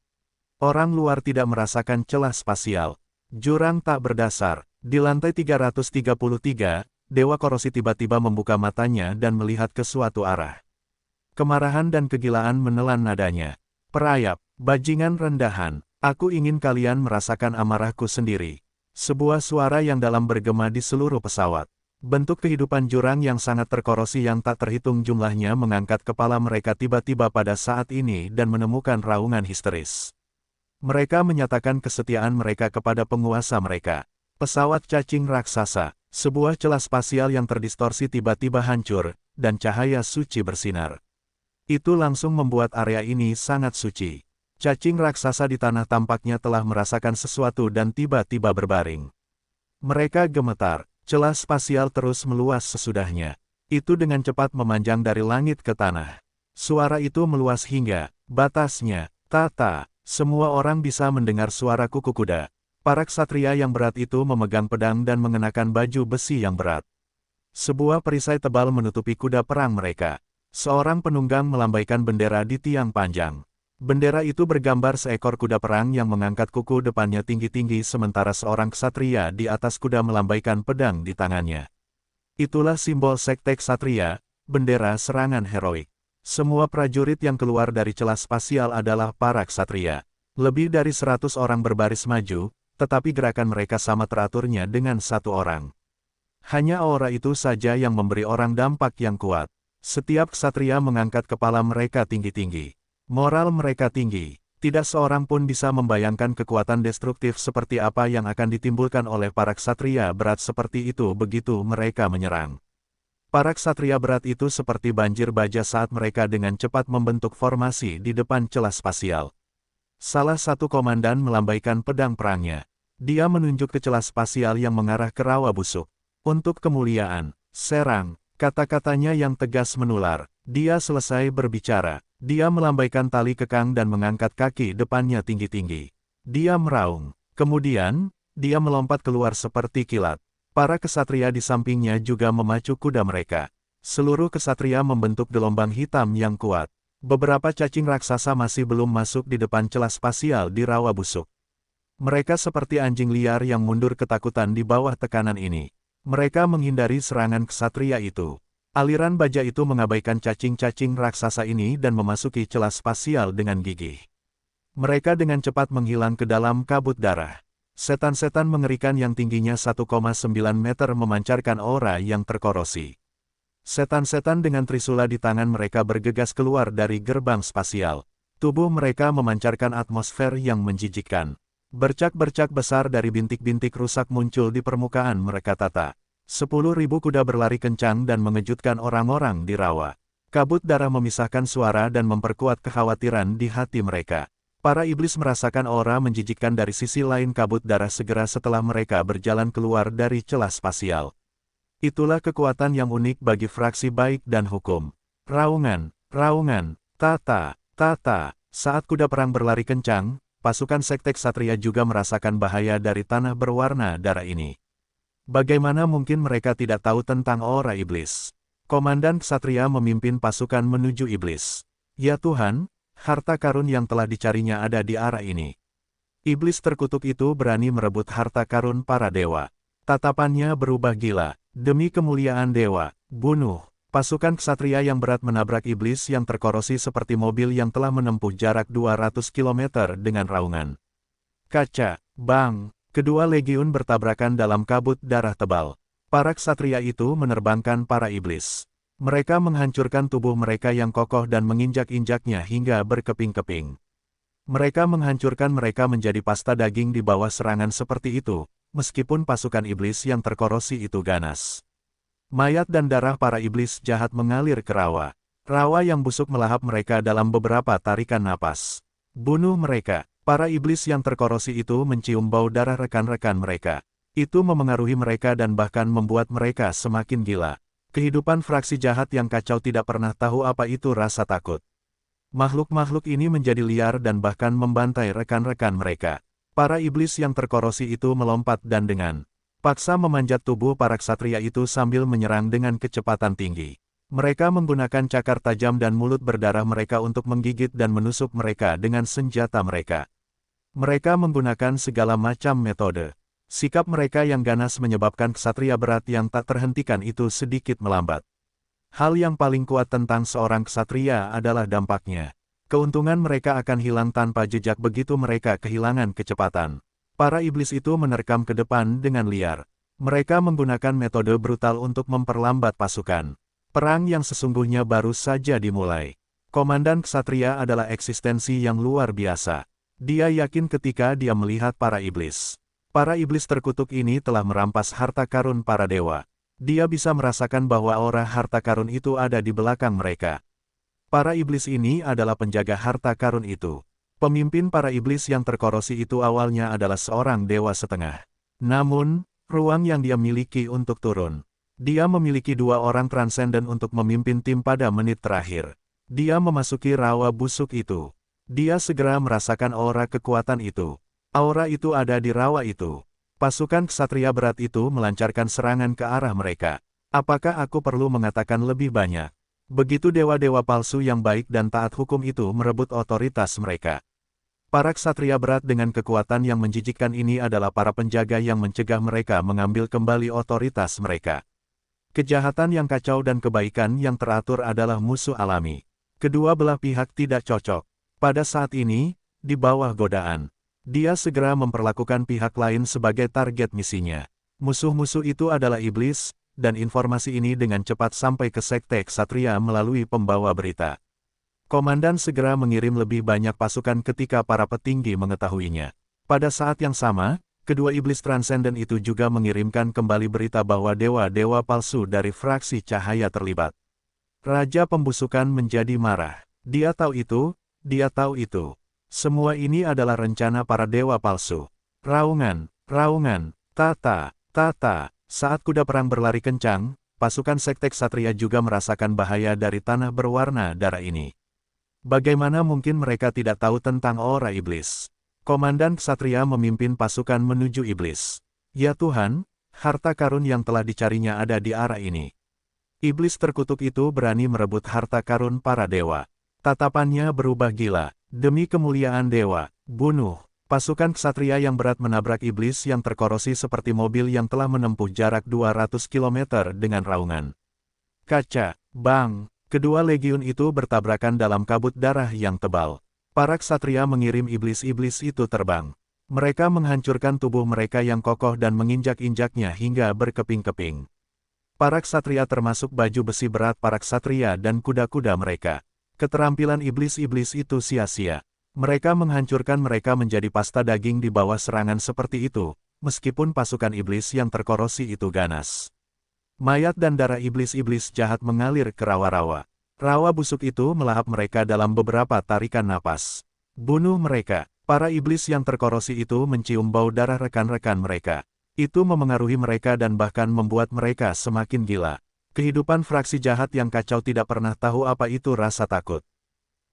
Orang luar tidak merasakan celah spasial. Jurang tak berdasar. Di lantai 333, Dewa Korosi tiba-tiba membuka matanya dan melihat ke suatu arah. Kemarahan dan kegilaan menelan nadanya. Perayap, bajingan rendahan, aku ingin kalian merasakan amarahku sendiri. Sebuah suara yang dalam bergema di seluruh pesawat. Bentuk kehidupan jurang yang sangat terkorosi yang tak terhitung jumlahnya mengangkat kepala mereka tiba-tiba pada saat ini dan menemukan raungan histeris. Mereka menyatakan kesetiaan mereka kepada penguasa mereka. Pesawat cacing raksasa, sebuah celah spasial yang terdistorsi tiba-tiba hancur, dan cahaya suci bersinar. Itu langsung membuat area ini sangat suci. Cacing raksasa di tanah tampaknya telah merasakan sesuatu dan tiba-tiba berbaring. Mereka gemetar, celah spasial terus meluas sesudahnya. Itu dengan cepat memanjang dari langit ke tanah. Suara itu meluas hingga batasnya, tata. Semua orang bisa mendengar suara kuku kuda. Para ksatria yang berat itu memegang pedang dan mengenakan baju besi yang berat. Sebuah perisai tebal menutupi kuda perang mereka. Seorang penunggang melambaikan bendera di tiang panjang. Bendera itu bergambar seekor kuda perang yang mengangkat kuku depannya tinggi-tinggi sementara seorang ksatria di atas kuda melambaikan pedang di tangannya. Itulah simbol sekte ksatria, bendera serangan heroik. Semua prajurit yang keluar dari celah spasial adalah para ksatria. Lebih dari 100 orang berbaris maju, tetapi gerakan mereka sama teraturnya dengan satu orang. Hanya aura itu saja yang memberi orang dampak yang kuat. Setiap ksatria mengangkat kepala mereka tinggi-tinggi. Moral mereka tinggi. Tidak seorang pun bisa membayangkan kekuatan destruktif seperti apa yang akan ditimbulkan oleh para ksatria berat seperti itu begitu mereka menyerang. Para ksatria berat itu seperti banjir baja saat mereka dengan cepat membentuk formasi di depan celah spasial. Salah satu komandan melambaikan pedang perangnya. Dia menunjuk ke celah spasial yang mengarah ke rawa busuk. Untuk kemuliaan, serang, kata-katanya yang tegas menular. Dia selesai berbicara. Dia melambaikan tali kekang dan mengangkat kaki depannya tinggi-tinggi. Dia meraung. Kemudian, dia melompat keluar seperti kilat. Para ksatria di sampingnya juga memacu kuda mereka. Seluruh ksatria membentuk gelombang hitam yang kuat. Beberapa cacing raksasa masih belum masuk di depan celah spasial di rawa busuk. Mereka seperti anjing liar yang mundur ketakutan di bawah tekanan ini. Mereka menghindari serangan ksatria itu. Aliran baja itu mengabaikan cacing-cacing raksasa ini dan memasuki celah spasial dengan gigih. Mereka dengan cepat menghilang ke dalam kabut darah. Setan-setan mengerikan yang tingginya 1,9 meter memancarkan aura yang terkorosi. Setan-setan dengan trisula di tangan mereka bergegas keluar dari gerbang spasial. Tubuh mereka memancarkan atmosfer yang menjijikkan. Bercak-bercak besar dari bintik-bintik rusak muncul di permukaan mereka tata. 10.000 kuda berlari kencang dan mengejutkan orang-orang di rawa. Kabut darah memisahkan suara dan memperkuat kekhawatiran di hati mereka. Para iblis merasakan aura menjijikkan dari sisi lain kabut darah segera setelah mereka berjalan keluar dari celah spasial. Itulah kekuatan yang unik bagi fraksi baik dan hukum. Raungan, raungan, tata, tata. Saat kuda perang berlari kencang, pasukan sekte ksatria juga merasakan bahaya dari tanah berwarna darah ini. Bagaimana mungkin mereka tidak tahu tentang aura iblis? Komandan ksatria memimpin pasukan menuju iblis. Ya Tuhan, harta karun yang telah dicarinya ada di arah ini. Iblis terkutuk itu berani merebut harta karun para dewa. Tatapannya berubah gila. Demi kemuliaan dewa, bunuh. Pasukan ksatria yang berat menabrak iblis yang terkorosi seperti mobil yang telah menempuh jarak 200 km dengan raungan. Kaca, bang, kedua legiun bertabrakan dalam kabut darah tebal. Para ksatria itu menerbangkan para iblis. Mereka menghancurkan tubuh mereka yang kokoh dan menginjak-injaknya hingga berkeping-keping. Mereka menghancurkan mereka menjadi pasta daging di bawah serangan seperti itu, meskipun pasukan iblis yang terkorosi itu ganas. Mayat dan darah para iblis jahat mengalir ke rawa. Rawa yang busuk melahap mereka dalam beberapa tarikan napas. Bunuh mereka. Para iblis yang terkorosi itu mencium bau darah rekan-rekan mereka. Itu memengaruhi mereka dan bahkan membuat mereka semakin gila. Kehidupan fraksi jahat yang kacau tidak pernah tahu apa itu rasa takut. Makhluk-makhluk ini menjadi liar dan bahkan membantai rekan-rekan mereka. Para iblis yang terkorosi itu melompat dan dengan paksa memanjat tubuh para ksatria itu sambil menyerang dengan kecepatan tinggi. Mereka menggunakan cakar tajam dan mulut berdarah mereka untuk menggigit dan menusuk mereka dengan senjata mereka. Mereka menggunakan segala macam metode. Sikap mereka yang ganas menyebabkan ksatria berat yang tak terhentikan itu sedikit melambat. Hal yang paling kuat tentang seorang ksatria adalah dampaknya. Keuntungan mereka akan hilang tanpa jejak begitu mereka kehilangan kecepatan. Para iblis itu menerkam ke depan dengan liar. Mereka menggunakan metode brutal untuk memperlambat pasukan. Perang yang sesungguhnya baru saja dimulai. Komandan ksatria adalah eksistensi yang luar biasa. Dia yakin ketika dia melihat para iblis. Para iblis terkutuk ini telah merampas harta karun para dewa. Dia bisa merasakan bahwa aura harta karun itu ada di belakang mereka. Para iblis ini adalah penjaga harta karun itu. Pemimpin para iblis yang terkorosi itu awalnya adalah seorang dewa setengah. Namun, ruang yang dia miliki untuk turun. Dia memiliki 2 orang transenden untuk memimpin tim pada menit terakhir. Dia memasuki rawa busuk itu. Dia segera merasakan aura kekuatan itu. Aura itu ada di rawa itu. Pasukan ksatria berat itu melancarkan serangan ke arah mereka. Apakah aku perlu mengatakan lebih banyak? Begitu dewa-dewa palsu yang baik dan taat hukum itu merebut otoritas mereka. Para ksatria berat dengan kekuatan yang menjijikkan ini adalah para penjaga yang mencegah mereka mengambil kembali otoritas mereka. Kejahatan yang kacau dan kebaikan yang teratur adalah musuh alami. Kedua belah pihak tidak cocok. Pada saat ini, di bawah godaan, dia segera memperlakukan pihak lain sebagai target misinya. Musuh-musuh itu adalah iblis, dan informasi ini dengan cepat sampai ke sekte ksatria melalui pembawa berita. Komandan segera mengirim lebih banyak pasukan ketika para petinggi mengetahuinya. Pada saat yang sama, kedua iblis transenden itu juga mengirimkan kembali berita bahwa dewa-dewa palsu dari fraksi cahaya terlibat. Raja pembusukan menjadi marah. Dia tahu itu, dia tahu itu. Semua ini adalah rencana para dewa palsu. Raungan, raungan, tata, tata. Saat kuda perang berlari kencang, pasukan sekte ksatria juga merasakan bahaya dari tanah berwarna darah ini. Bagaimana mungkin mereka tidak tahu tentang aura iblis? Komandan ksatria memimpin pasukan menuju iblis. Ya Tuhan, harta karun yang telah dicarinya ada di arah ini. Iblis terkutuk itu berani merebut harta karun para dewa. Tatapannya berubah gila. Demi kemuliaan dewa, bunuh. Pasukan ksatria yang berat menabrak iblis yang terkorosi seperti mobil yang telah menempuh jarak 200 km dengan raungan. Kaca, bang, kedua legiun itu bertabrakan dalam kabut darah yang tebal. Para ksatria mengirim iblis-iblis itu terbang. Mereka menghancurkan tubuh mereka yang kokoh dan menginjak-injaknya hingga berkeping-keping. Para ksatria termasuk baju besi berat para ksatria dan kuda-kuda mereka. Keterampilan iblis-iblis itu sia-sia. Mereka menghancurkan mereka menjadi pasta daging di bawah serangan seperti itu, meskipun pasukan iblis yang terkorosi itu ganas. Mayat dan darah iblis-iblis jahat mengalir ke rawa-rawa. Rawa busuk itu melahap mereka dalam beberapa tarikan napas. Bunuh mereka. Para iblis yang terkorosi itu mencium bau darah rekan-rekan mereka. Itu memengaruhi mereka dan bahkan membuat mereka semakin gila. Kehidupan fraksi jahat yang kacau tidak pernah tahu apa itu rasa takut.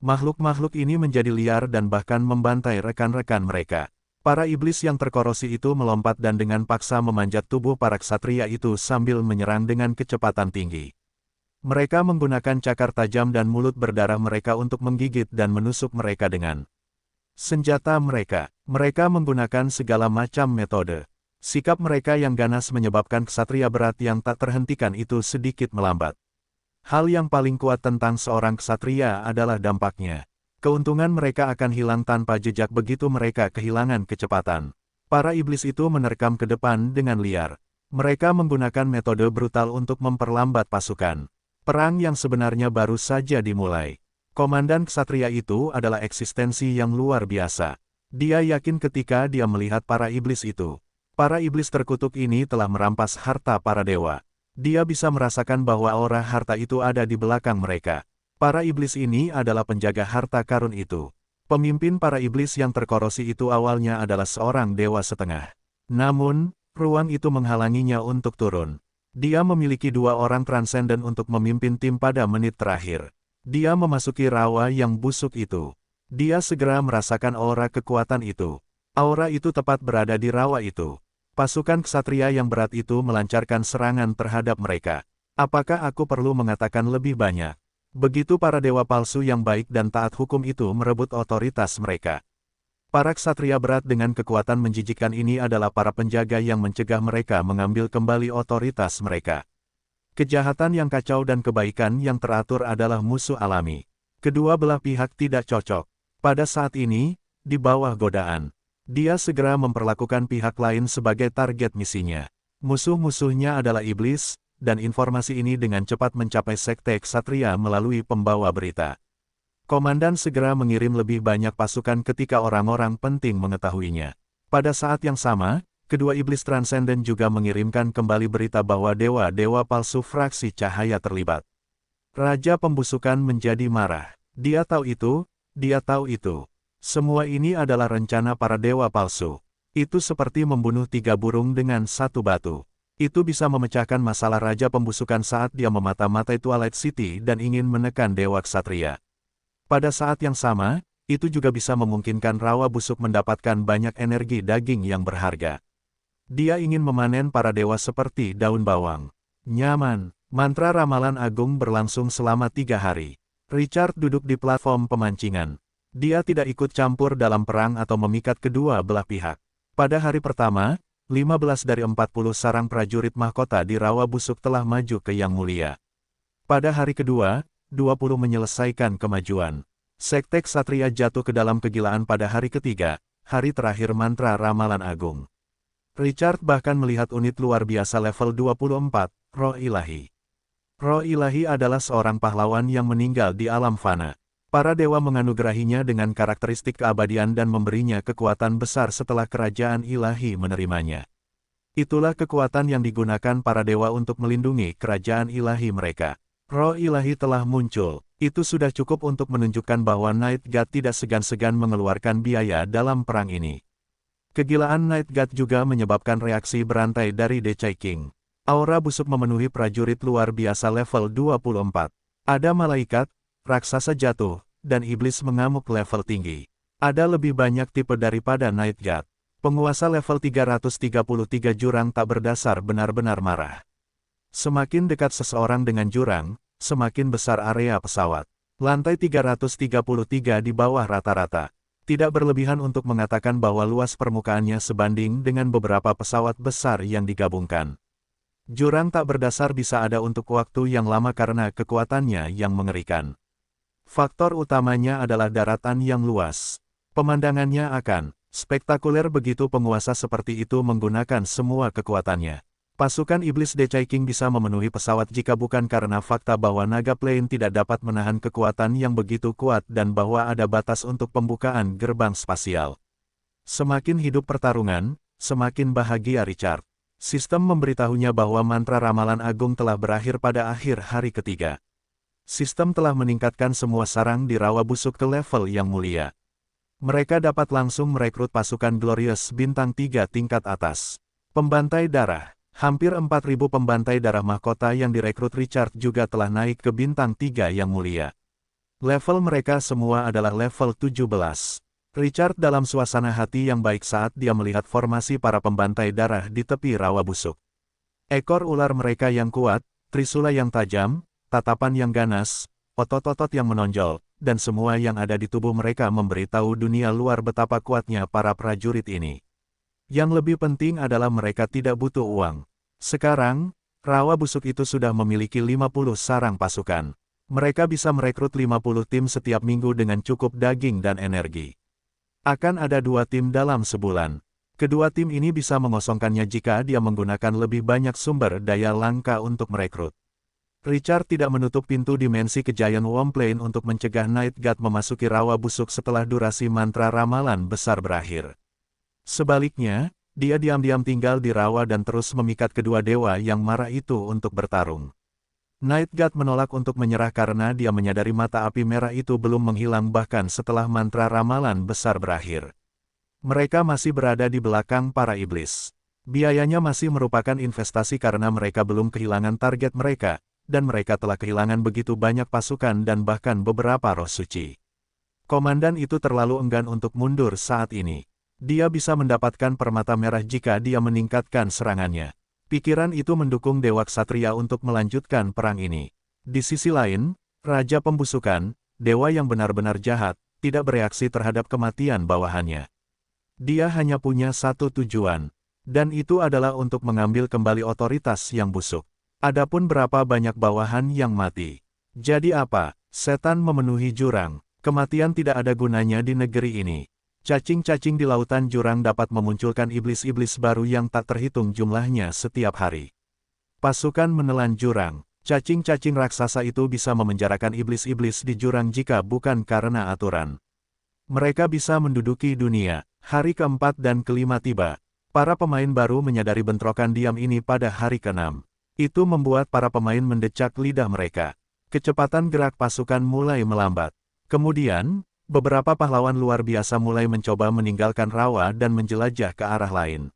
Makhluk-makhluk ini menjadi liar dan bahkan membantai rekan-rekan mereka. Para iblis yang terkorosi itu melompat dan dengan paksa memanjat tubuh para ksatria itu sambil menyerang dengan kecepatan tinggi. Mereka menggunakan cakar tajam dan mulut berdarah mereka untuk menggigit dan menusuk mereka dengan senjata mereka. Mereka menggunakan segala macam metode. Sikap mereka yang ganas menyebabkan ksatria berat yang tak terhentikan itu sedikit melambat. Hal yang paling kuat tentang seorang ksatria adalah dampaknya. Keuntungan mereka akan hilang tanpa jejak begitu mereka kehilangan kecepatan. Para iblis itu menerkam ke depan dengan liar. Mereka menggunakan metode brutal untuk memperlambat pasukan. Perang yang sebenarnya baru saja dimulai. Komandan ksatria itu adalah eksistensi yang luar biasa. Dia yakin ketika dia melihat para iblis itu. Para iblis terkutuk ini telah merampas harta para dewa. Dia bisa merasakan bahwa aura harta itu ada di belakang mereka. Para iblis ini adalah penjaga harta karun itu. Pemimpin para iblis yang terkorosi itu awalnya adalah seorang dewa setengah. Namun, ruang itu menghalanginya untuk turun. Dia memiliki 2 orang transenden untuk memimpin tim pada menit terakhir. Dia memasuki rawa yang busuk itu. Dia segera merasakan aura kekuatan itu. Aura itu tepat berada di rawa itu. Pasukan ksatria yang berat itu melancarkan serangan terhadap mereka. Apakah aku perlu mengatakan lebih banyak? Begitu para dewa palsu yang baik dan taat hukum itu merebut otoritas mereka. Para ksatria berat dengan kekuatan menjijikkan ini adalah para penjaga yang mencegah mereka mengambil kembali otoritas mereka. Kejahatan yang kacau dan kebaikan yang teratur adalah musuh alami. Kedua belah pihak tidak cocok. Pada saat ini, di bawah godaan, dia segera memperlakukan pihak lain sebagai target misinya. Musuh-musuhnya adalah iblis, dan informasi ini dengan cepat mencapai sekte ksatria melalui pembawa berita. Komandan segera mengirim lebih banyak pasukan ketika orang-orang penting mengetahuinya. Pada saat yang sama, kedua iblis transenden juga mengirimkan kembali berita bahwa dewa-dewa palsu fraksi cahaya terlibat. Raja pembusukan menjadi marah. Dia tahu itu, dia tahu itu. Semua ini adalah rencana para dewa palsu. Itu seperti membunuh 3 burung dengan 1 batu. Itu bisa memecahkan masalah raja pembusukan saat dia memata-matai Twilight City dan ingin menekan dewa ksatria. Pada saat yang sama, itu juga bisa memungkinkan rawa busuk mendapatkan banyak energi daging yang berharga. Dia ingin memanen para dewa seperti daun bawang. Nyaman. Mantra ramalan agung berlangsung selama 3 hari. Richard duduk di platform pemancingan. Dia tidak ikut campur dalam perang atau memikat kedua belah pihak. Pada hari pertama, 15 dari 40 sarang prajurit mahkota di rawa busuk telah maju ke Yang Mulia. Pada hari kedua, 20 menyelesaikan kemajuan. Sekte ksatria jatuh ke dalam kegilaan pada hari ketiga, hari terakhir mantra ramalan agung. Richard bahkan melihat unit luar biasa level 24, Roh Ilahi. Roh Ilahi adalah seorang pahlawan yang meninggal di alam fana. Para dewa menganugerahinya dengan karakteristik keabadian dan memberinya kekuatan besar setelah kerajaan ilahi menerimanya. Itulah kekuatan yang digunakan para dewa untuk melindungi kerajaan ilahi mereka. Roh ilahi telah muncul. Itu sudah cukup untuk menunjukkan bahwa Night God tidak segan-segan mengeluarkan biaya dalam perang ini. Kegilaan Night God juga menyebabkan reaksi berantai dari Decai King. Aura busuk memenuhi prajurit luar biasa level 24. Ada malaikat, raksasa jatuh, dan iblis mengamuk level tinggi. Ada lebih banyak tipe daripada Night God. Penguasa level 333 jurang tak berdasar benar-benar marah. Semakin dekat seseorang dengan jurang, semakin besar area pesawat. Lantai 333 di bawah rata-rata. Tidak berlebihan untuk mengatakan bahwa luas permukaannya sebanding dengan beberapa pesawat besar yang digabungkan. Jurang tak berdasar bisa ada untuk waktu yang lama karena kekuatannya yang mengerikan. Faktor utamanya adalah daratan yang luas. Pemandangannya akan spektakuler begitu penguasa seperti itu menggunakan semua kekuatannya. Pasukan iblis Decai King bisa memenuhi pesawat jika bukan karena fakta bahwa Naga Plane tidak dapat menahan kekuatan yang begitu kuat dan bahwa ada batas untuk pembukaan gerbang spasial. Semakin hidup pertarungan, semakin bahagia Richard. Sistem memberitahunya bahwa mantra ramalan agung telah berakhir pada akhir hari ketiga. Sistem telah meningkatkan semua sarang di rawa busuk ke level yang mulia. Mereka dapat langsung merekrut pasukan Glorious bintang 3 tingkat atas. Pembantai darah. Hampir 4.000 pembantai darah mahkota yang direkrut Richard juga telah naik ke bintang 3 yang mulia. Level mereka semua adalah level 17. Richard dalam suasana hati yang baik saat dia melihat formasi para pembantai darah di tepi rawa busuk. Ekor ular mereka yang kuat, trisula yang tajam, tatapan yang ganas, otot-otot yang menonjol, dan semua yang ada di tubuh mereka memberitahu dunia luar betapa kuatnya para prajurit ini. Yang lebih penting adalah mereka tidak butuh uang. Sekarang, rawa busuk itu sudah memiliki 50 sarang pasukan. Mereka bisa merekrut 50 tim setiap minggu dengan cukup daging dan energi. Akan ada 2 tim dalam sebulan. Kedua tim ini bisa mengosongkannya jika dia menggunakan lebih banyak sumber daya langka untuk merekrut. Richard tidak menutup pintu dimensi ke Giant Worm Plane untuk mencegah Night God memasuki rawa busuk setelah durasi mantra ramalan besar berakhir. Sebaliknya, dia diam-diam tinggal di rawa dan terus memikat kedua dewa yang marah itu untuk bertarung. Night God menolak untuk menyerah karena dia menyadari mata api merah itu belum menghilang bahkan setelah mantra ramalan besar berakhir. Mereka masih berada di belakang para iblis. Biayanya masih merupakan investasi karena mereka belum kehilangan target mereka, dan mereka telah kehilangan begitu banyak pasukan dan bahkan beberapa roh suci. Komandan itu terlalu enggan untuk mundur saat ini. Dia bisa mendapatkan permata merah jika dia meningkatkan serangannya. Pikiran itu mendukung Dewa Ksatria untuk melanjutkan perang ini. Di sisi lain, Raja Pembusukan, dewa yang benar-benar jahat, tidak bereaksi terhadap kematian bawahannya. Dia hanya punya satu tujuan, dan itu adalah untuk mengambil kembali otoritas yang busuk. Adapun berapa banyak bawahan yang mati. Jadi apa? Setan memenuhi jurang. Kematian tidak ada gunanya di negeri ini. Cacing-cacing di lautan jurang dapat memunculkan iblis-iblis baru yang tak terhitung jumlahnya setiap hari. Pasukan menelan jurang. Cacing-cacing raksasa itu bisa memenjarakan iblis-iblis di jurang jika bukan karena aturan. Mereka bisa menduduki dunia. Hari keempat dan kelima tiba. Para pemain baru menyadari bentrokan diam ini pada hari keenam. Itu membuat para pemain mendecak lidah mereka. Kecepatan gerak pasukan mulai melambat. Kemudian, beberapa pahlawan luar biasa mulai mencoba meninggalkan rawa dan menjelajah ke arah lain.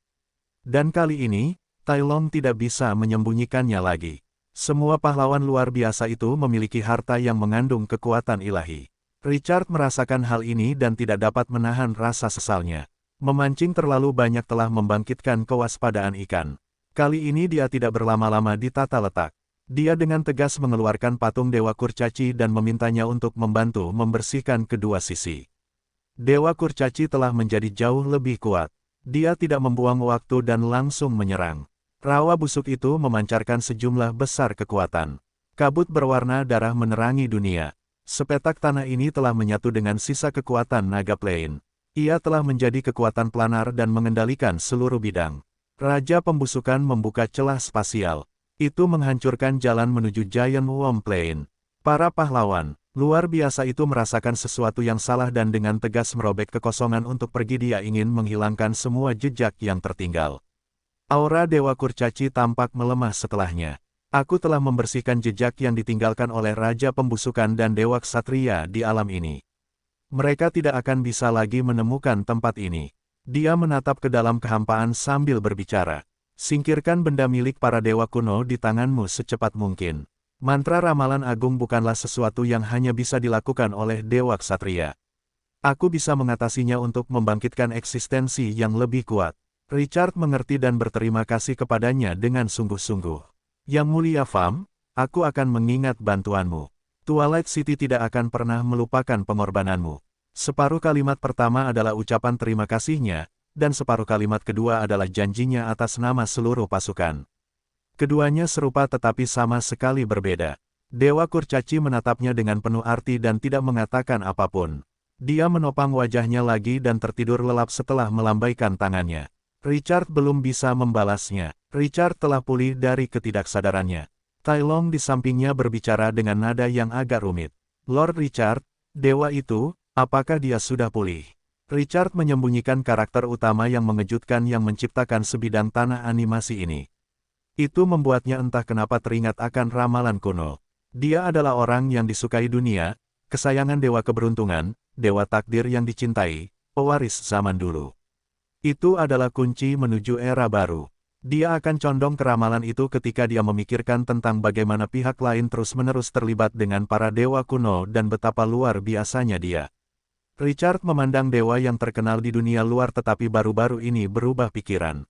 Dan kali ini, Tai Long tidak bisa menyembunyikannya lagi. Semua pahlawan luar biasa itu memiliki harta yang mengandung kekuatan ilahi. Richard merasakan hal ini dan tidak dapat menahan rasa sesalnya. Memancing terlalu banyak telah membangkitkan kewaspadaan ikan. Kali ini dia tidak berlama-lama di tata letak. Dia dengan tegas mengeluarkan patung Dewa Kurcaci dan memintanya untuk membantu membersihkan kedua sisi. Dewa Kurcaci telah menjadi jauh lebih kuat. Dia tidak membuang waktu dan langsung menyerang. Rawa busuk itu memancarkan sejumlah besar kekuatan. Kabut berwarna darah menerangi dunia. Sepetak tanah ini telah menyatu dengan sisa kekuatan Naga Plane. Ia telah menjadi kekuatan planar dan mengendalikan seluruh bidang. Raja Pembusukan membuka celah spasial. Itu menghancurkan jalan menuju Giant Worm Plane. Para pahlawan luar biasa itu merasakan sesuatu yang salah dan dengan tegas merobek kekosongan untuk pergi. Dia ingin menghilangkan semua jejak yang tertinggal. Aura Dewa Kurcaci tampak melemah setelahnya. Aku telah membersihkan jejak yang ditinggalkan oleh Raja Pembusukan dan Dewa Ksatria di alam ini. Mereka tidak akan bisa lagi menemukan tempat ini. Dia menatap ke dalam kehampaan sambil berbicara. Singkirkan benda milik para dewa kuno di tanganmu secepat mungkin. Mantra ramalan agung bukanlah sesuatu yang hanya bisa dilakukan oleh Dewa Ksatria. Aku bisa mengatasinya untuk membangkitkan eksistensi yang lebih kuat. Richard mengerti dan berterima kasih kepadanya dengan sungguh-sungguh. Yang mulia Fam, aku akan mengingat bantuanmu. Twilight City tidak akan pernah melupakan pengorbananmu. Separuh kalimat pertama adalah ucapan terima kasihnya, dan separuh kalimat kedua adalah janjinya atas nama seluruh pasukan. Keduanya serupa tetapi sama sekali berbeda. Dewa Kurcaci menatapnya dengan penuh arti dan tidak mengatakan apapun. Dia menopang wajahnya lagi dan tertidur lelap setelah melambaikan tangannya. Richard belum bisa membalasnya. Richard telah pulih dari ketidaksadarannya. Tai Long di sampingnya berbicara dengan nada yang agak rumit. Lord Richard, dewa itu, apakah dia sudah pulih? Richard menyembunyikan karakter utama yang mengejutkan yang menciptakan sebidang tanah animasi ini. Itu membuatnya entah kenapa teringat akan ramalan kuno. Dia adalah orang yang disukai dunia, kesayangan dewa keberuntungan, dewa takdir yang dicintai, pewaris zaman dulu. Itu adalah kunci menuju era baru. Dia akan condong ke ramalan itu ketika dia memikirkan tentang bagaimana pihak lain terus-menerus terlibat dengan para dewa kuno dan betapa luar biasanya dia. Richard memandang dewa yang terkenal di dunia luar tetapi baru-baru ini berubah pikiran.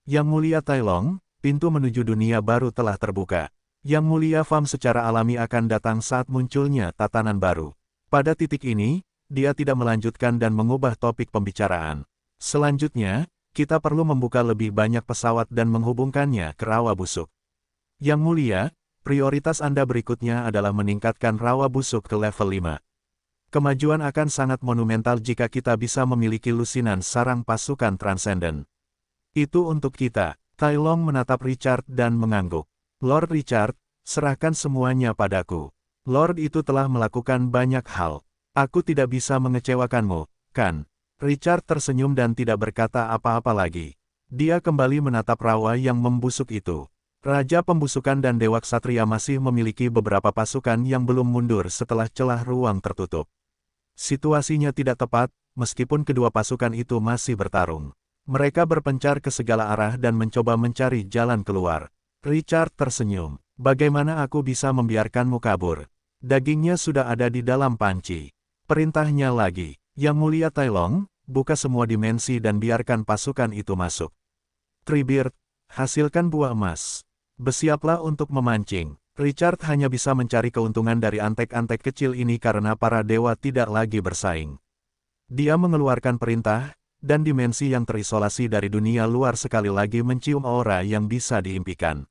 Yang Mulia Tai Long, pintu menuju dunia baru telah terbuka. Yang Mulia Fam secara alami akan datang saat munculnya tatanan baru. Pada titik ini, dia tidak melanjutkan dan mengubah topik pembicaraan. Selanjutnya, kita perlu membuka lebih banyak pesawat dan menghubungkannya ke rawa busuk. Yang Mulia, prioritas Anda berikutnya adalah meningkatkan rawa busuk ke level 5. Kemajuan akan sangat monumental jika kita bisa memiliki lusinan sarang pasukan transenden. Itu untuk kita. Tai Long menatap Richard dan mengangguk. Lord Richard, serahkan semuanya padaku. Lord itu telah melakukan banyak hal. Aku tidak bisa mengecewakanmu, kan? Richard tersenyum dan tidak berkata apa-apa lagi. Dia kembali menatap rawa yang membusuk itu. Raja Pembusukan dan Dewa Ksatria masih memiliki beberapa pasukan yang belum mundur setelah celah ruang tertutup. Situasinya tidak tepat, meskipun kedua pasukan itu masih bertarung. Mereka berpencar ke segala arah dan mencoba mencari jalan keluar. Richard tersenyum. Bagaimana aku bisa membiarkanmu kabur? Dagingnya sudah ada di dalam panci. Perintahnya lagi. Yang Mulia Tai Long, buka semua dimensi dan biarkan pasukan itu masuk. Treebeard, hasilkan buah emas. Bersiaplah untuk memancing. Richard hanya bisa mencari keuntungan dari antek-antek kecil ini karena para dewa tidak lagi bersaing. Dia mengeluarkan perintah, dan dimensi yang terisolasi dari dunia luar sekali lagi mencium aura yang bisa diimpikan.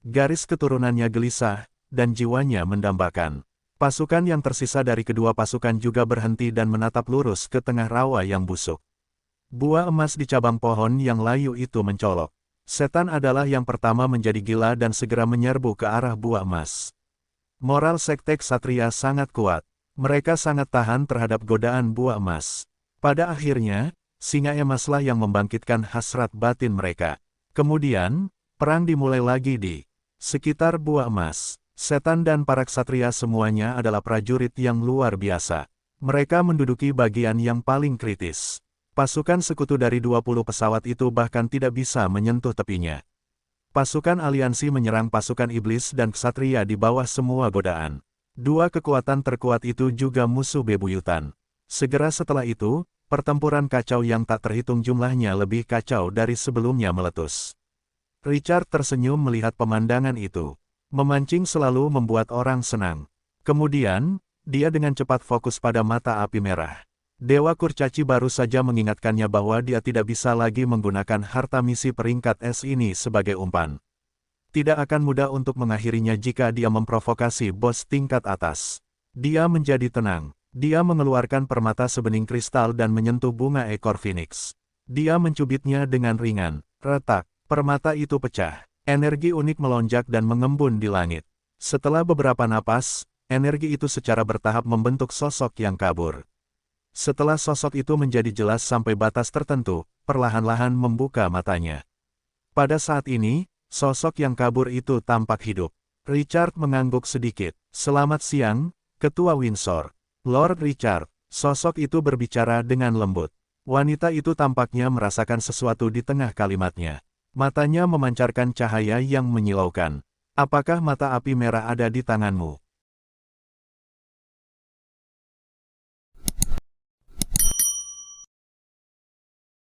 Garis keturunannya gelisah, dan jiwanya mendambakan. Pasukan yang tersisa dari kedua pasukan juga berhenti dan menatap lurus ke tengah rawa yang busuk. Buah emas di cabang pohon yang layu itu mencolok. Setan adalah yang pertama menjadi gila dan segera menyerbu ke arah buah emas. Moral sekte Ksatria sangat kuat. Mereka sangat tahan terhadap godaan buah emas. Pada akhirnya, singa emaslah yang membangkitkan hasrat batin mereka. Kemudian, perang dimulai lagi di sekitar buah emas. Setan dan para ksatria semuanya adalah prajurit yang luar biasa. Mereka menduduki bagian yang paling kritis. Pasukan sekutu dari 20 pesawat itu bahkan tidak bisa menyentuh tepinya. Pasukan aliansi menyerang pasukan iblis dan ksatria di bawah semua godaan. Dua kekuatan terkuat itu juga musuh bebuyutan. Segera setelah itu, pertempuran kacau yang tak terhitung jumlahnya lebih kacau dari sebelumnya meletus. Richard tersenyum melihat pemandangan itu. Memancing selalu membuat orang senang. Kemudian, dia dengan cepat fokus pada mata api merah. Dewa Kurcaci baru saja mengingatkannya bahwa dia tidak bisa lagi menggunakan harta misi peringkat S ini sebagai umpan. Tidak akan mudah untuk mengakhirinya jika dia memprovokasi bos tingkat atas. Dia menjadi tenang. Dia mengeluarkan permata sebening kristal dan menyentuh bunga ekor Phoenix. Dia mencubitnya dengan ringan. Retak, permata itu pecah. Energi unik melonjak dan mengembun di langit. Setelah beberapa napas, energi itu secara bertahap membentuk sosok yang kabur. Setelah sosok itu menjadi jelas sampai batas tertentu, perlahan-lahan membuka matanya. Pada saat ini, sosok yang kabur itu tampak hidup. Richard mengangguk sedikit. Selamat siang, Ketua Windsor. Lord Richard, sosok itu berbicara dengan lembut. Wanita itu tampaknya merasakan sesuatu di tengah kalimatnya. Matanya memancarkan cahaya yang menyilaukan. Apakah mata api merah ada di tanganmu?